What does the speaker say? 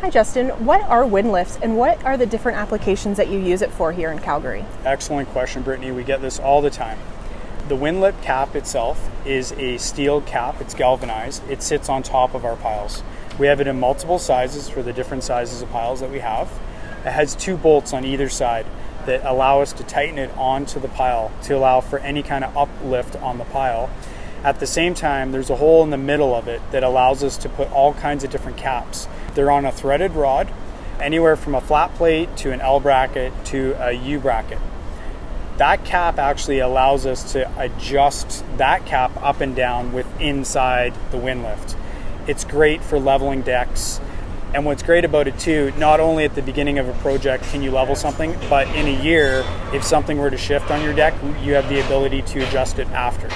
Hi Justin, what are wind lifts and what are the different applications that you use it for here in Calgary? Excellent question, Brittany. We get this all the time. The wind lift cap itself is a steel cap. It's galvanized. It sits on top of our piles. We have it in multiple sizes for the different sizes of piles that we have. It has 2 bolts on either side that allow us to tighten it onto the pile to allow for any kind of uplift on the pile. At the same time, there's a hole in the middle of it that allows us to put all kinds of different caps. They're on a threaded rod, anywhere from a flat plate to an L bracket to a U bracket. That cap actually allows us to adjust that cap up and down with inside the wind lift. It's great for leveling decks. And what's great about it too, not only at the beginning of a project can you level something, but in a year, if something were to shift on your deck, you have the ability to adjust it after.